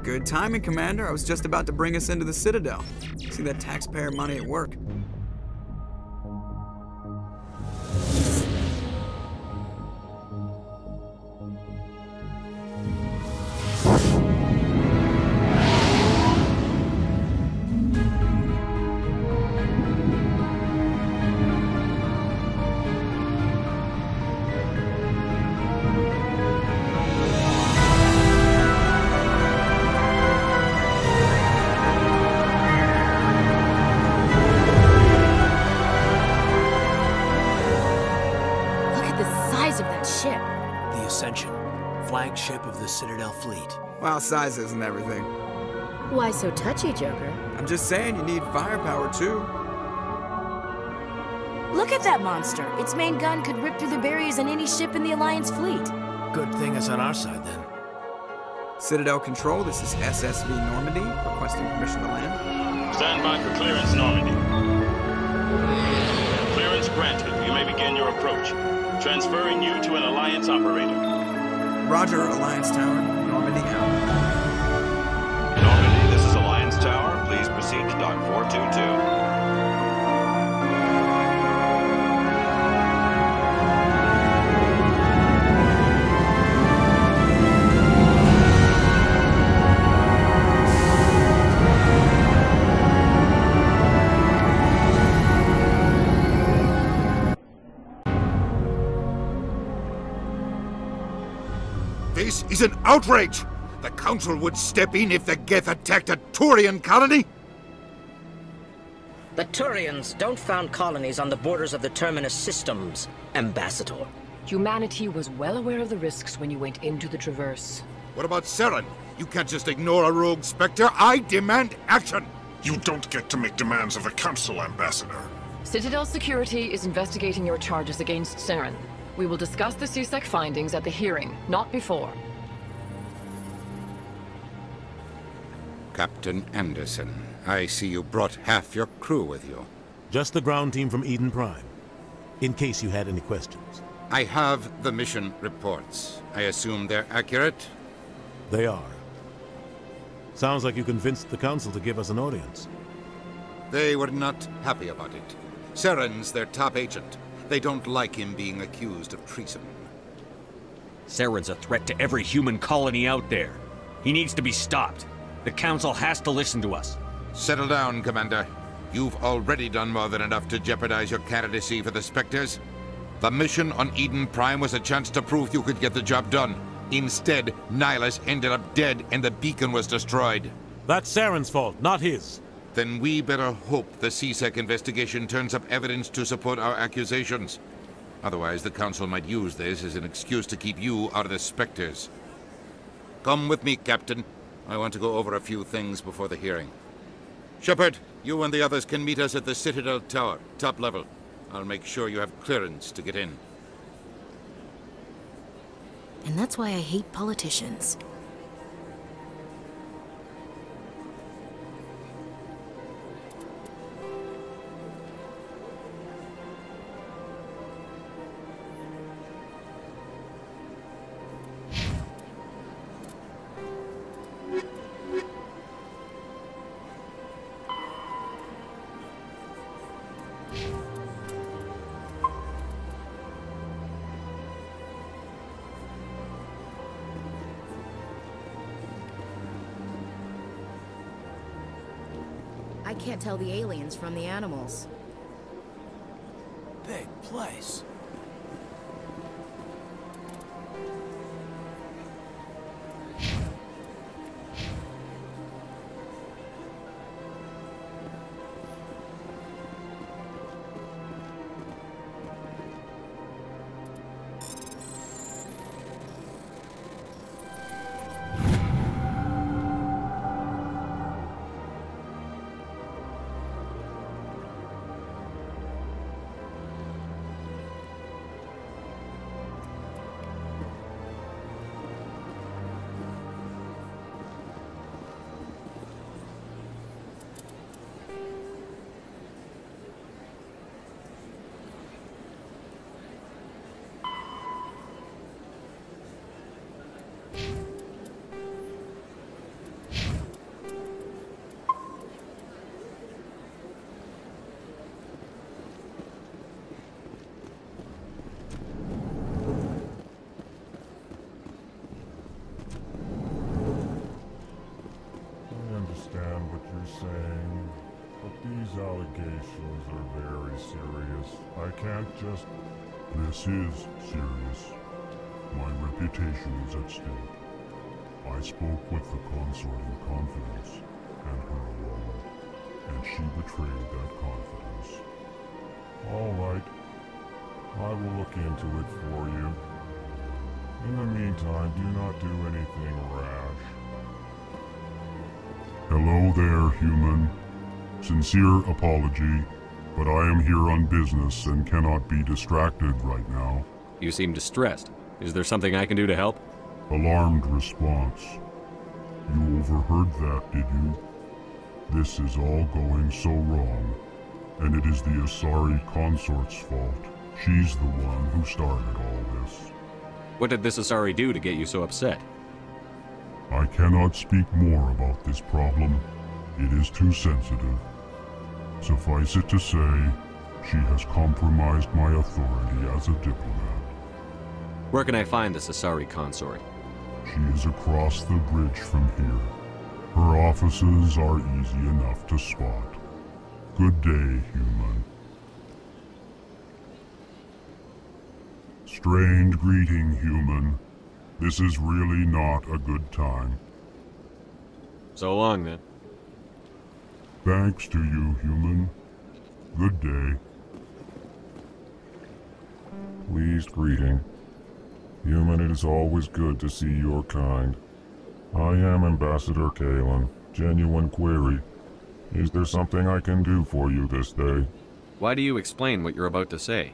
Good timing, Commander. I was just about to bring us into the Citadel. See that taxpayer money at work. Flagship of the Citadel fleet. Well, size isn't everything. Why so touchy, Joker? I'm just saying you need firepower, too. Look at that monster. Its main gun could rip through the barriers in any ship in the Alliance fleet. Good thing it's on our side, then. Citadel Control, this is SSV Normandy, requesting permission to land. Stand by for clearance, Normandy. Clearance granted. You may begin your approach. Transferring you to an Alliance operator. Roger, Alliance Tower. Normandy out. Normandy, this is Alliance Tower. Please proceed to Dock 422. This is an outrage! The Council would step in if the Geth attacked a Turian colony? The Turians don't found colonies on the borders of the Terminus systems, Ambassador. Humanity was well aware of the risks when you went into the Traverse. What about Saren? You can't just ignore a rogue Spectre. I demand action! You don't get to make demands of the Council, Ambassador. Citadel Security is investigating your charges against Saren. We will discuss the CSEC findings at the hearing, not before. Captain Anderson, I see you brought half your crew with you. Just the ground team from Eden Prime, in case you had any questions. I have the mission reports. I assume they're accurate? They are. Sounds like you convinced the Council to give us an audience. They were not happy about it. Saren's their top agent. They don't like him being accused of treason. Saren's a threat to every human colony out there. He needs to be stopped. The Council has to listen to us. Settle down, Commander. You've already done more than enough to jeopardize your candidacy for the Spectres. The mission on Eden Prime was a chance to prove you could get the job done. Instead, Nihilus ended up dead and the beacon was destroyed. That's Saren's fault, not his. Then we better hope the CSEC investigation turns up evidence to support our accusations. Otherwise, the Council might use this as an excuse to keep you out of the Spectres. Come with me, Captain. I want to go over a few things before the hearing. Shepard, you and the others can meet us at the Citadel Tower, top level. I'll make sure you have clearance to get in. And that's why I hate politicians. I can't tell the aliens from the animals. Big place. saying, but these allegations are very serious. I can't just... This is serious. My reputation is at stake. I spoke with the consort in confidence, and her alone, and she betrayed that confidence. All right. I will look into it for you. In the meantime, do not do anything rash. Hello there, human. Sincere apology, but I am here on business and cannot be distracted right now. You seem distressed. Is there something I can do to help? Alarmed response. You overheard that, did you? This is all going so wrong, and it is the Asari consort's fault. She's the one who started all this. What did this Asari do to get you so upset? I cannot speak more about this problem. It is too sensitive. Suffice it to say, she has compromised my authority as a diplomat. Where can I find this Asari consort? She is across the bridge from here. Her offices are easy enough to spot. Good day, human. Strained greeting, human. This is really not a good time. So long, then. Thanks to you, human. Good day. Pleased greeting. Human, it is always good to see your kind. I am Ambassador Kalen. Genuine query. Is there something I can do for you this day? Why do you explain what you're about to say?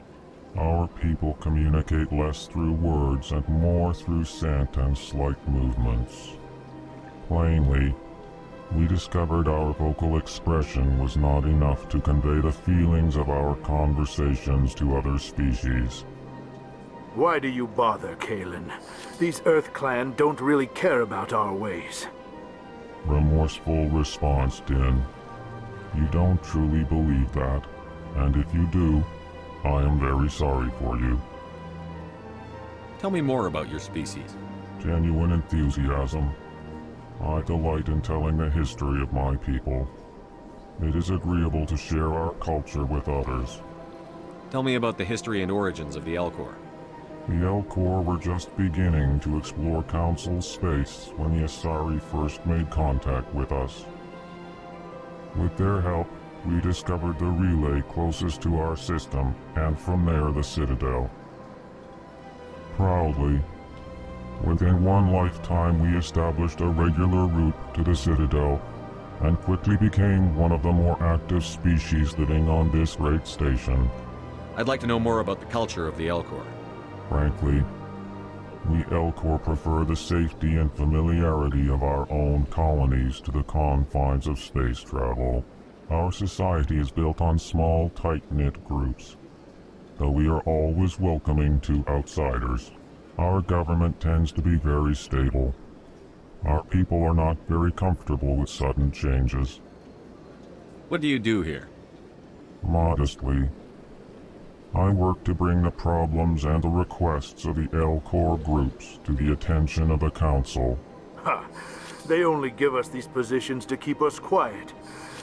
Our people communicate less through words and more through scent and slight movements. Plainly, we discovered our vocal expression was not enough to convey the feelings of our conversations to other species. Why do you bother, Kalen? These Earth Clan don't really care about our ways. Remorseful response, Din. You don't truly believe that, and if you do, I am very sorry for you. Tell me more about your species. Genuine enthusiasm. I delight in telling the history of my people. It is agreeable to share our culture with others. Tell me about the history and origins of the Elcor. The Elcor were just beginning to explore Council space when the Asari first made contact with us. With their help, we discovered the relay closest to our system, and from there the Citadel. Proudly, within one lifetime we established a regular route to the Citadel, and quickly became one of the more active species living on this great station. I'd like to know more about the culture of the Elcor. Frankly, we Elcor prefer the safety and familiarity of our own colonies to the confines of space travel. Our society is built on small, tight-knit groups, though we are always welcoming to outsiders. Our government tends to be very stable. Our people are not very comfortable with sudden changes. What do you do here? Modestly, I work to bring the problems and the requests of the Elcor groups to the attention of the Council. Ha! They only give us these positions to keep us quiet.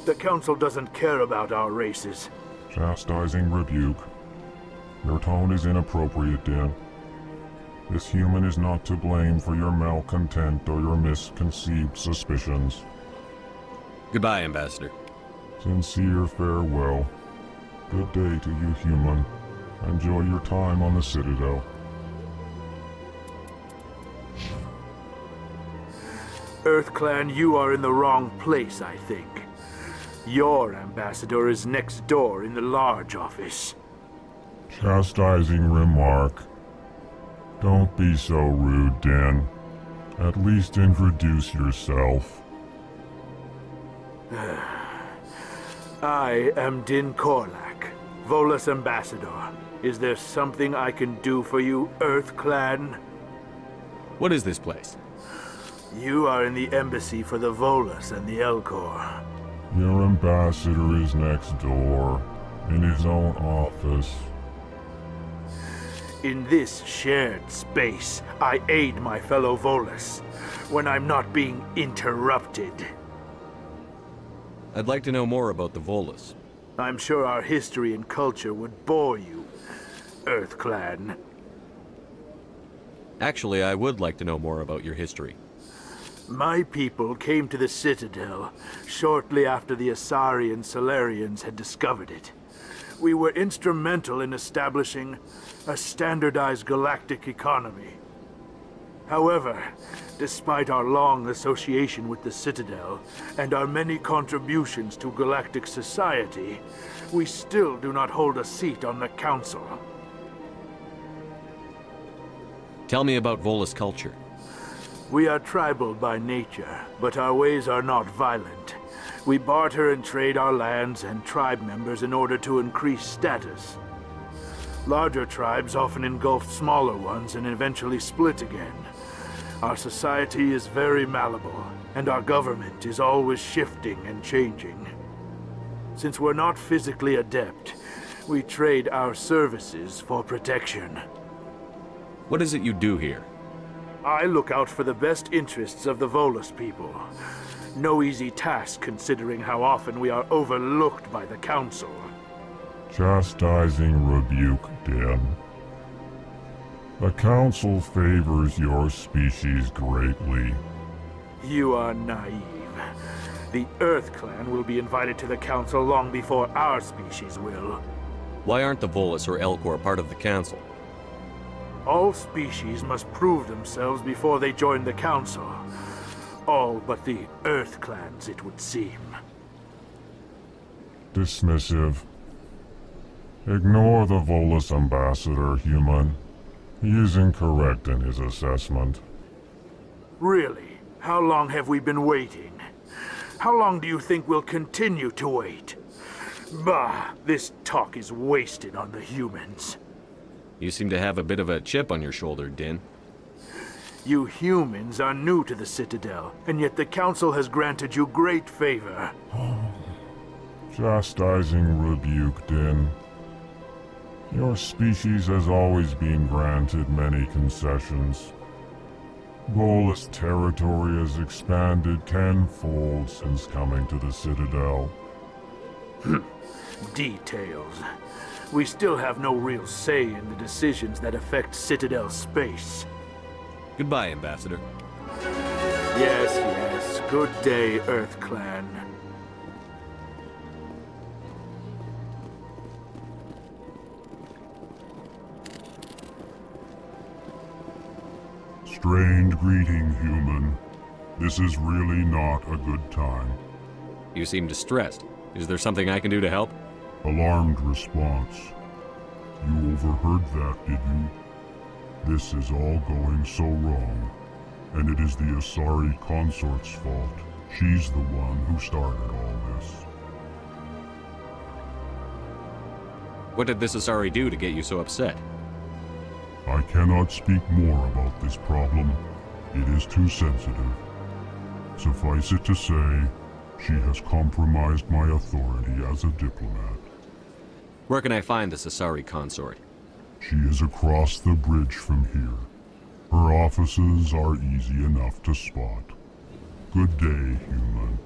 The Council doesn't care about our races. Chastising rebuke. Your tone is inappropriate, Din. This human is not to blame for your malcontent or your misconceived suspicions. Goodbye, Ambassador. Sincere farewell. Good day to you, human. Enjoy your time on the Citadel. Earth Clan, you are in the wrong place, I think. Your ambassador is next door in the large office. Chastising remark. Don't be so rude, Din. At least introduce yourself. I am Din Korlak, Volus ambassador. Is there something I can do for you, Earth Clan? What is this place? You are in the embassy for the Volus and the Elcor. Your ambassador is next door, in his own office. In this shared space, I aid my fellow Volus when I'm not being interrupted. I'd like to know more about the Volus. I'm sure our history and culture would bore you, Earth Clan. Actually, I would like to know more about your history. My people came to the Citadel shortly after the Asari and Solarians had discovered it. We were instrumental in establishing a standardized galactic economy. However, despite our long association with the Citadel and our many contributions to galactic society, we still do not hold a seat on the Council. Tell me about Volus culture. We are tribal by nature, but our ways are not violent. We barter and trade our lands and tribe members in order to increase status. Larger tribes often engulf smaller ones and eventually split again. Our society is very malleable, and our government is always shifting and changing. Since we're not physically adept, we trade our services for protection. What is it you do here? I look out for the best interests of the Volus people. No easy task considering how often we are overlooked by the Council. Chastising rebuke, Den. The Council favors your species greatly. You are naive. The Earth Clan will be invited to the Council long before our species will. Why aren't the Volus or Elcor part of the Council? All species must prove themselves before they join the Council. All but the Earth Clans, it would seem. Dismissive. Ignore the Volus ambassador, human. He is incorrect in his assessment. Really? How long have we been waiting? How long do you think we'll continue to wait? Bah, this talk is wasted on the humans. You seem to have a bit of a chip on your shoulder, Din. You humans are new to the Citadel, and yet the Council has granted you great favor. Chastising rebuke, Din. Your species has always been granted many concessions. Volus territory has expanded tenfold since coming to the Citadel. Details. We still have no real say in the decisions that affect Citadel space. Goodbye, Ambassador. Yes, yes. Good day, Earth Clan. Strained greeting, human. This is really not a good time. You seem distressed. Is there something I can do to help? Alarmed response. You overheard that, did you? This is all going so wrong. And it is the Asari consort's fault. She's the one who started all this. What did this Asari do to get you so upset? I cannot speak more about this problem. It is too sensitive. Suffice it to say, she has compromised my authority as a diplomat. Where can I find this Asari consort? She is across the bridge from here. Her offices are easy enough to spot. Good day, human.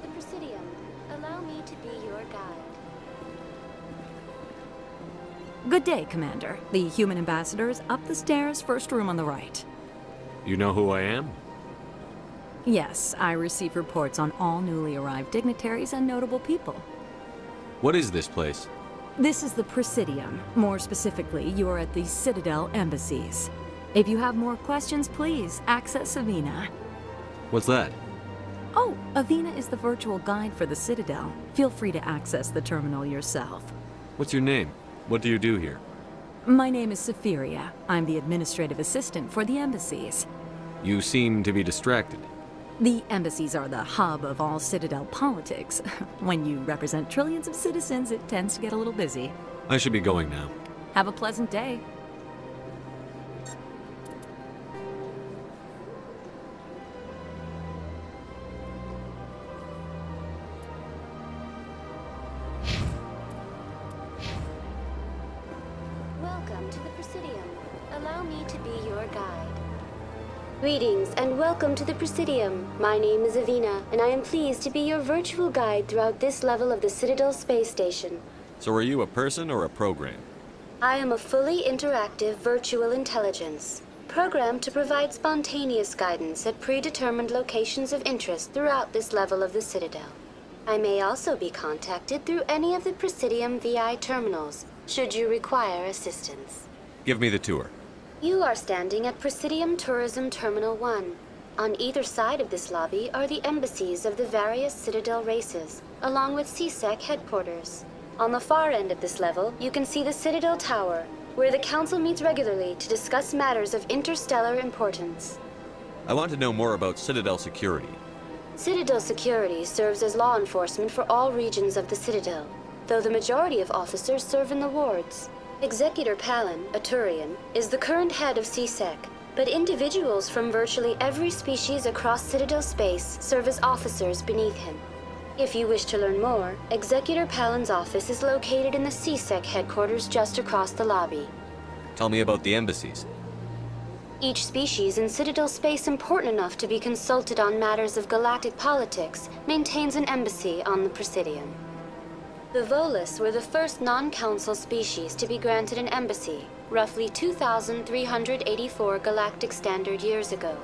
the Presidium. Allow me to be your guide. Good day, Commander. The human ambassador is up the stairs, first room on the right. You know who I am? Yes, I receive reports on all newly arrived dignitaries and notable people. What is this place? This is the Presidium. More specifically, you are at the Citadel embassies. If you have more questions, please access Avina. What's that? Oh, Avina is the virtual guide for the Citadel. Feel free to access the terminal yourself. What's your name? What do you do here? My name is Safiria. I'm the administrative assistant for the embassies. You seem to be distracted. The embassies are the hub of all Citadel politics. When you represent trillions of citizens, it tends to get a little busy. I should be going now. Have a pleasant day. Welcome to the Presidium. Allow me to be your guide. Greetings and welcome to the Presidium. My name is Avina, and I am pleased to be your virtual guide throughout this level of the Citadel space station. So are you a person or a program? I am a fully interactive virtual intelligence, programmed to provide spontaneous guidance at predetermined locations of interest throughout this level of the Citadel. I may also be contacted through any of the Presidium VI terminals, should you require assistance. Give me the tour. You are standing at Presidium Tourism Terminal 1. On either side of this lobby are the embassies of the various Citadel races, along with CSEC headquarters. On the far end of this level, you can see the Citadel Tower, where the Council meets regularly to discuss matters of interstellar importance. I want to know more about Citadel security. Citadel security serves as law enforcement for all regions of the Citadel, though the majority of officers serve in the wards. Executor Palin, a Turian, is the current head of CSEC, but individuals from virtually every species across Citadel space serve as officers beneath him. If you wish to learn more, Executor Palin's office is located in the CSEC headquarters just across the lobby. Tell me about the embassies. Each species in Citadel space important enough to be consulted on matters of galactic politics maintains an embassy on the Presidium. The Volus were the first non-council species to be granted an embassy, roughly 2,384 galactic standard years ago.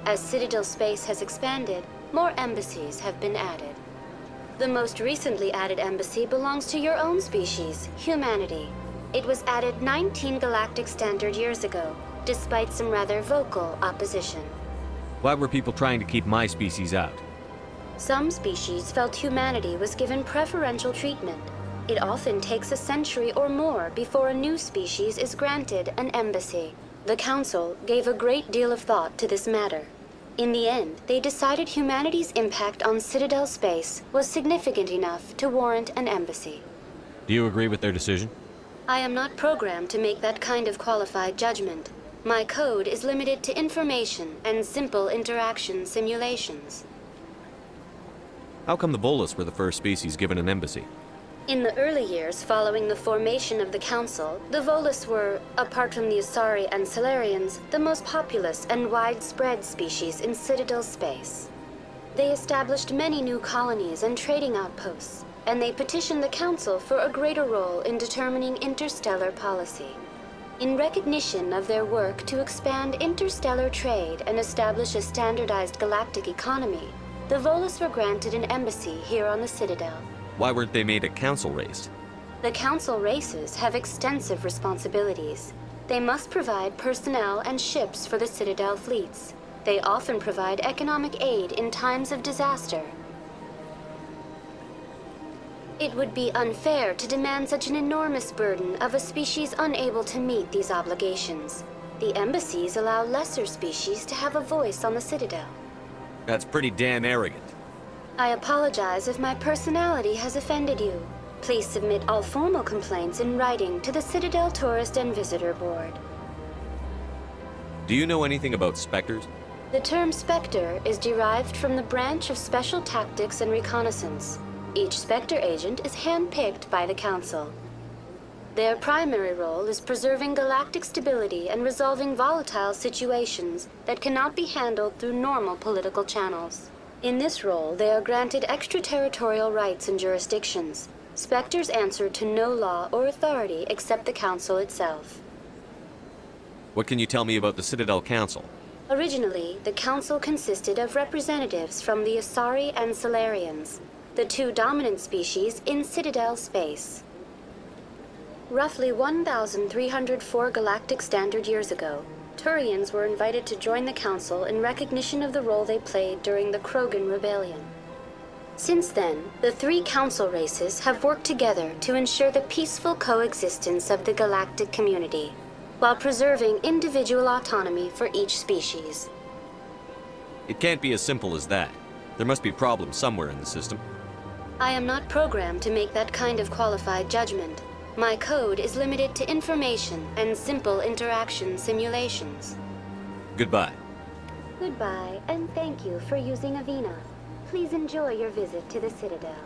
As Citadel space has expanded, more embassies have been added. The most recently added embassy belongs to your own species, humanity. It was added 19 galactic standard years ago, despite some rather vocal opposition. Why were people trying to keep my species out? Some species felt humanity was given preferential treatment. It often takes a century or more before a new species is granted an embassy. The Council gave a great deal of thought to this matter. In the end, they decided humanity's impact on Citadel space was significant enough to warrant an embassy. Do you agree with their decision? I am not programmed to make that kind of qualified judgment. My code is limited to information and simple interaction simulations. How come the Volus were the first species given an embassy? In the early years following the formation of the Council, the Volus were, apart from the Asari and Solarians, the most populous and widespread species in Citadel space. They established many new colonies and trading outposts, and they petitioned the Council for a greater role in determining interstellar policy. In recognition of their work to expand interstellar trade and establish a standardized galactic economy, the Volus were granted an embassy here on the Citadel. Why weren't they made a council race? The Council races have extensive responsibilities. They must provide personnel and ships for the Citadel fleets. They often provide economic aid in times of disaster. It would be unfair to demand such an enormous burden of a species unable to meet these obligations. The embassies allow lesser species to have a voice on the Citadel. That's pretty damn arrogant. I apologize if my personality has offended you. Please submit all formal complaints in writing to the Citadel Tourist and Visitor Board. Do you know anything about specters? The term Spectre is derived from the branch of Special Tactics and Reconnaissance. Each Spectre agent is handpicked by the Council. Their primary role is preserving galactic stability and resolving volatile situations that cannot be handled through normal political channels. In this role, they are granted extraterritorial rights and jurisdictions. Spectres answer to no law or authority except the Council itself. What can you tell me about the Citadel Council? Originally, the Council consisted of representatives from the Asari and Solarians, the two dominant species in Citadel space. Roughly 1,304 galactic standard years ago, Turians were invited to join the Council in recognition of the role they played during the Krogan Rebellion. Since then, the three Council races have worked together to ensure the peaceful coexistence of the galactic community, while preserving individual autonomy for each species. It can't be as simple as that. There must be problems somewhere in the system. I am not programmed to make that kind of qualified judgment. My code is limited to information and simple interaction simulations. Goodbye. Goodbye, and thank you for using Avina. Please enjoy your visit to the Citadel.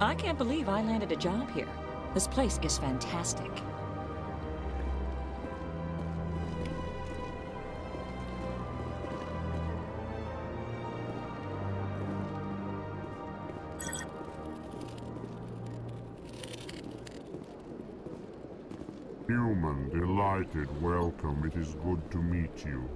I can't believe I landed a job here. This place is fantastic. Human, delighted, welcome. It is good to meet you.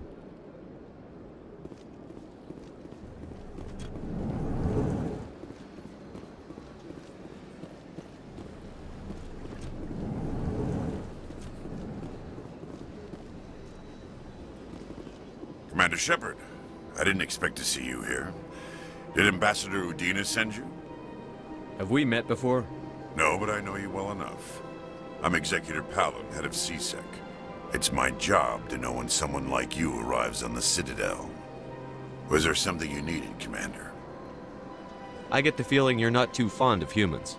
Commander Shepard, I didn't expect to see you here. Did Ambassador Udina send you? Have we met before? No, but I know you well enough. I'm Executor Palin, head of CSEC. It's my job to know when someone like you arrives on the Citadel. Was there something you needed, Commander? I get the feeling you're not too fond of humans.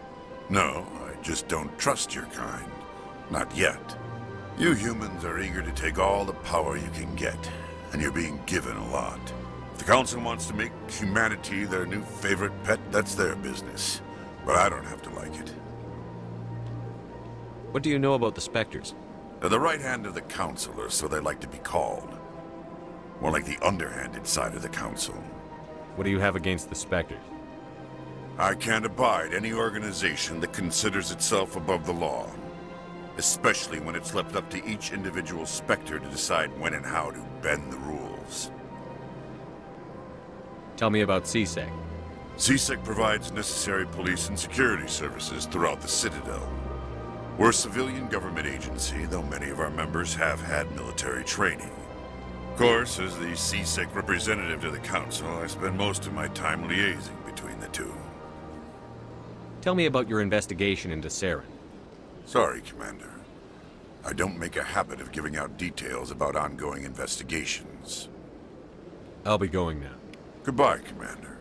No, I just don't trust your kind. Not yet. You humans are eager to take all the power you can get, and you're being given a lot. If the Council wants to make humanity their new favorite pet, that's their business. But I don't have to like it. What do you know about the Spectres? They're the right hand of the Council, or so they like to be called. More like the underhanded side of the Council. What do you have against the Spectres? I can't abide any organization that considers itself above the law. Especially when it's left up to each individual Spectre to decide when and how to bend the rules. Tell me about CSEC. CSEC provides necessary police and security services throughout the Citadel. We're a civilian government agency, though many of our members have had military training. Of course, as the CSEC representative to the Council, I spend most of my time liaising between the two. Tell me about your investigation into Saren. Sorry, Commander. I don't make a habit of giving out details about ongoing investigations. I'll be going now. Goodbye, Commander.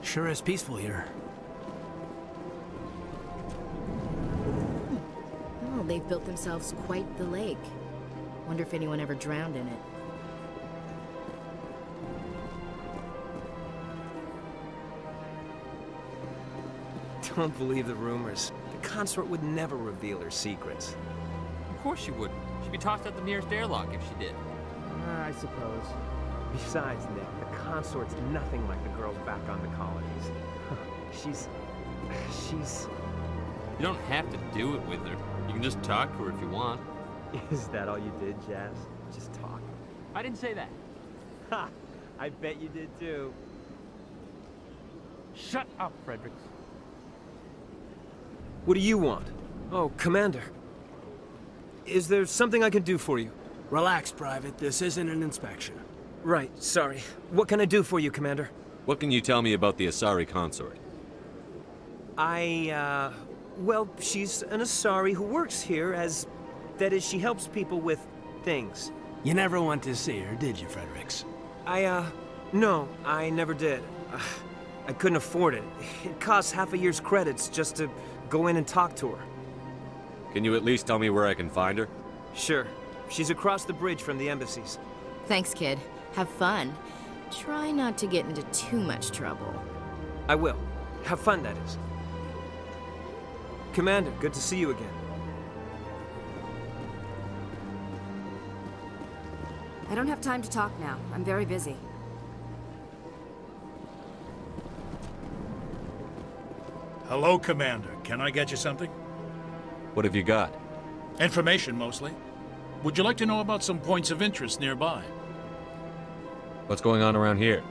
Sure is peaceful here. Oh, they've built themselves quite the lake. Wonder if anyone ever drowned in it. Don't believe the rumors. The consort would never reveal her secrets. Of course she wouldn't. She'd be tossed out the nearest airlock if she did. I suppose. Besides, Nick, the consort's nothing like the girls back on the colonies. She's... You don't have to do it with her. You can just talk to her if you want. Is that all you did, Jazz? Just talk? I didn't say that. Ha! I bet you did too. Shut up, Fredericks. What do you want? Oh, Commander. Is there something I can do for you? Relax, Private. This isn't an inspection. Right, sorry. What can I do for you, Commander? What can you tell me about the Asari consort? Well, she's an Asari who works here as... That is, she helps people with things. You never went to see her, did you, Fredericks? No, I never did. I couldn't afford it. It costs half a year's credits just to go in and talk to her. Can you at least tell me where I can find her? Sure. She's across the bridge from the embassies. Thanks, kid. Have fun. Try not to get into too much trouble. I will. Have fun, that is. Commander, good to see you again. I don't have time to talk now. I'm very busy. Hello, Commander. Can I get you something? What have you got? Information, mostly. Would you like to know about some points of interest nearby? What's going on around here?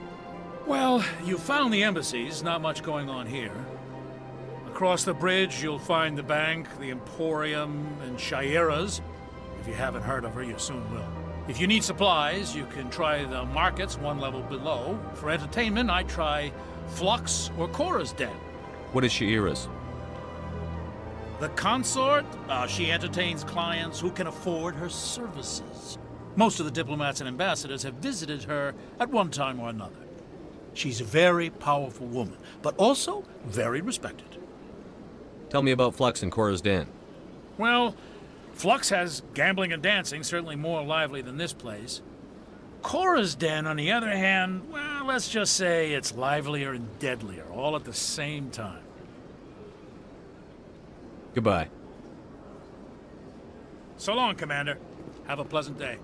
Well, you found the embassies. Not much going on here. Across the bridge, you'll find the bank, the Emporium, and Shaira's. If you haven't heard of her, you soon will. If you need supplies, you can try the markets one level below. For entertainment, I'd try Flux or Cora's Den. What is Shaira's? The consort? She entertains clients who can afford her services. Most of the diplomats and ambassadors have visited her at one time or another. She's a very powerful woman, but also very respected. Tell me about Flux and Cora's Den. Well, Flux has gambling and dancing, certainly more lively than this place. Cora's Den, on the other hand, well, let's just say it's livelier and deadlier, all at the same time. Goodbye. So long, Commander. Have a pleasant day.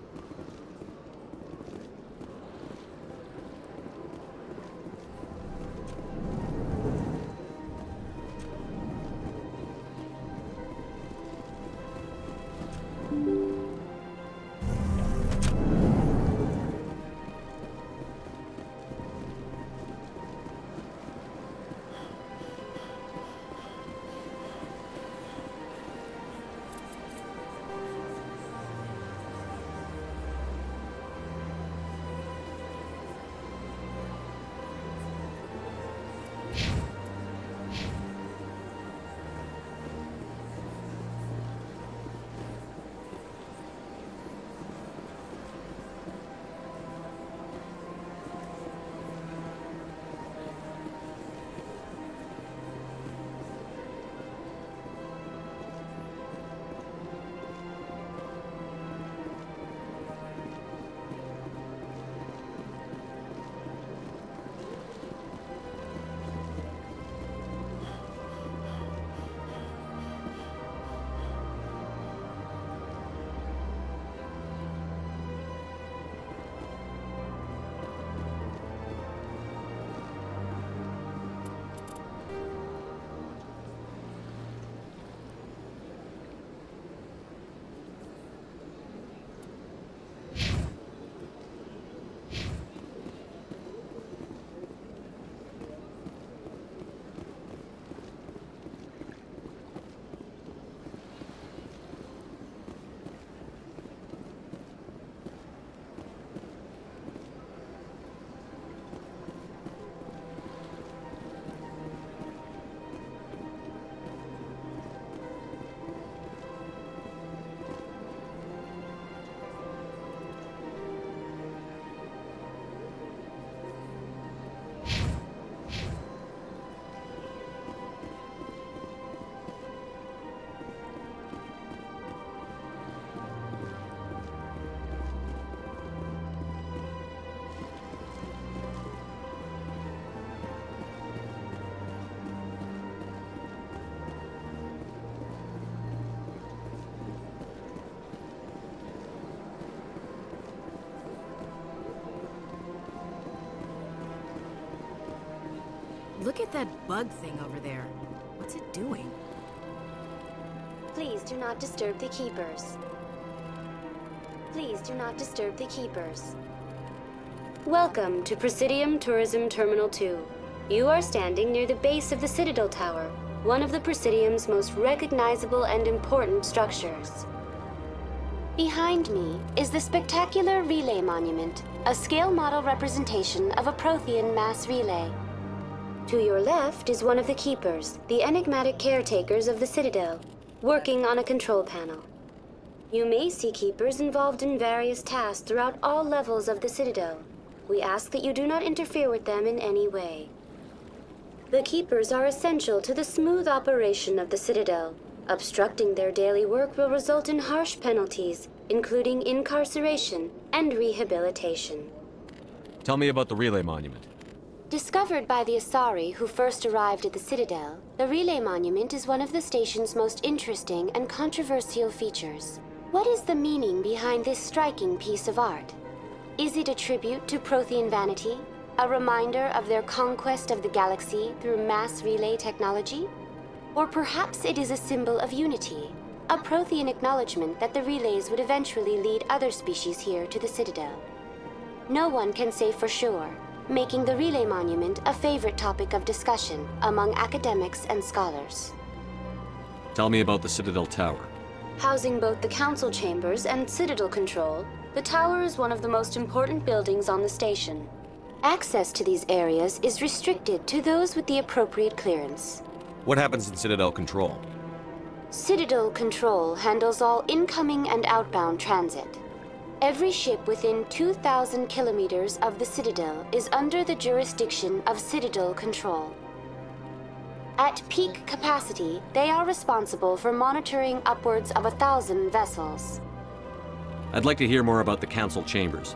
Look at that bug thing over there. What's it doing? Please do not disturb the keepers. Please do not disturb the keepers. Welcome to Presidium Tourism Terminal 2. You are standing near the base of the Citadel Tower, one of the Presidium's most recognizable and important structures. Behind me is the spectacular Relay Monument, a scale model representation of a Prothean mass relay. To your left is one of the keepers, the enigmatic caretakers of the Citadel, working on a control panel. You may see keepers involved in various tasks throughout all levels of the Citadel. We ask that you do not interfere with them in any way. The keepers are essential to the smooth operation of the Citadel. Obstructing their daily work will result in harsh penalties, including incarceration and rehabilitation. Tell me about the Relay Monument. Discovered by the Asari who first arrived at the Citadel, the Relay Monument is one of the station's most interesting and controversial features. What is the meaning behind this striking piece of art? Is it a tribute to Prothean vanity? A reminder of their conquest of the galaxy through mass relay technology? Or perhaps it is a symbol of unity, a Prothean acknowledgement that the relays would eventually lead other species here to the Citadel. No one can say for sure, making the Relay Monument a favorite topic of discussion among academics and scholars. Tell me about the Citadel Tower. Housing both the council chambers and Citadel control, the tower is one of the most important buildings on the station. Access to these areas is restricted to those with the appropriate clearance. What happens in Citadel Control? Citadel Control handles all incoming and outbound transit. Every ship within 2,000 kilometers of the Citadel is under the jurisdiction of Citadel Control. At peak capacity, they are responsible for monitoring upwards of 1,000 vessels. I'd like to hear more about the Council Chambers.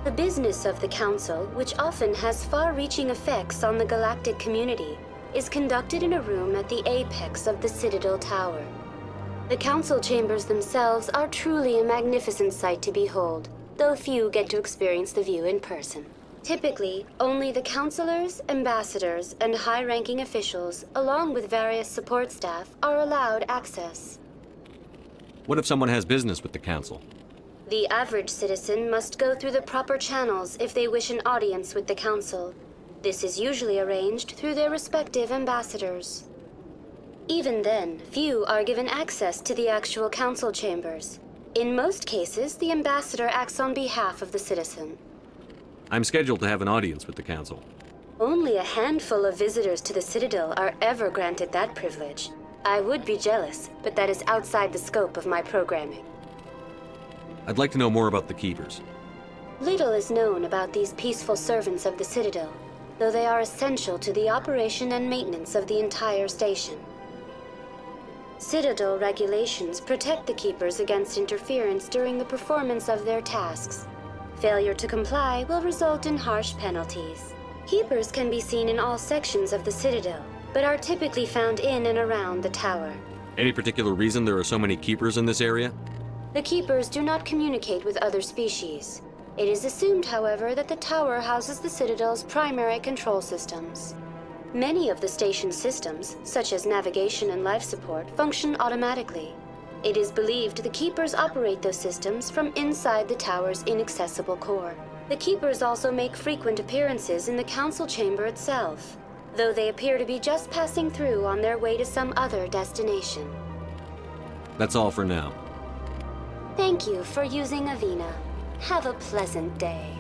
The business of the Council, which often has far-reaching effects on the galactic community, is conducted in a room at the apex of the Citadel Tower. The Council Chambers themselves are truly a magnificent sight to behold, though few get to experience the view in person. Typically, only the councilors, ambassadors, and high-ranking officials, along with various support staff, are allowed access. What if someone has business with the Council? The average citizen must go through the proper channels if they wish an audience with the Council. This is usually arranged through their respective ambassadors. Even then, few are given access to the actual Council chambers. In most cases, the ambassador acts on behalf of the citizen. I'm scheduled to have an audience with the Council. Only a handful of visitors to the Citadel are ever granted that privilege. I would be jealous, but that is outside the scope of my programming. I'd like to know more about the Keepers. Little is known about these peaceful servants of the Citadel, though they are essential to the operation and maintenance of the entire station. Citadel regulations protect the Keepers against interference during the performance of their tasks. Failure to comply will result in harsh penalties. Keepers can be seen in all sections of the Citadel, but are typically found in and around the tower. Any particular reason there are so many Keepers in this area? The Keepers do not communicate with other species. It is assumed, however, that the tower houses the Citadel's primary control systems. Many of the station's systems, such as navigation and life support, function automatically. It is believed the Keepers operate those systems from inside the tower's inaccessible core. The Keepers also make frequent appearances in the Council chamber itself, though they appear to be just passing through on their way to some other destination. That's all for now. Thank you for using Avina. Have a pleasant day.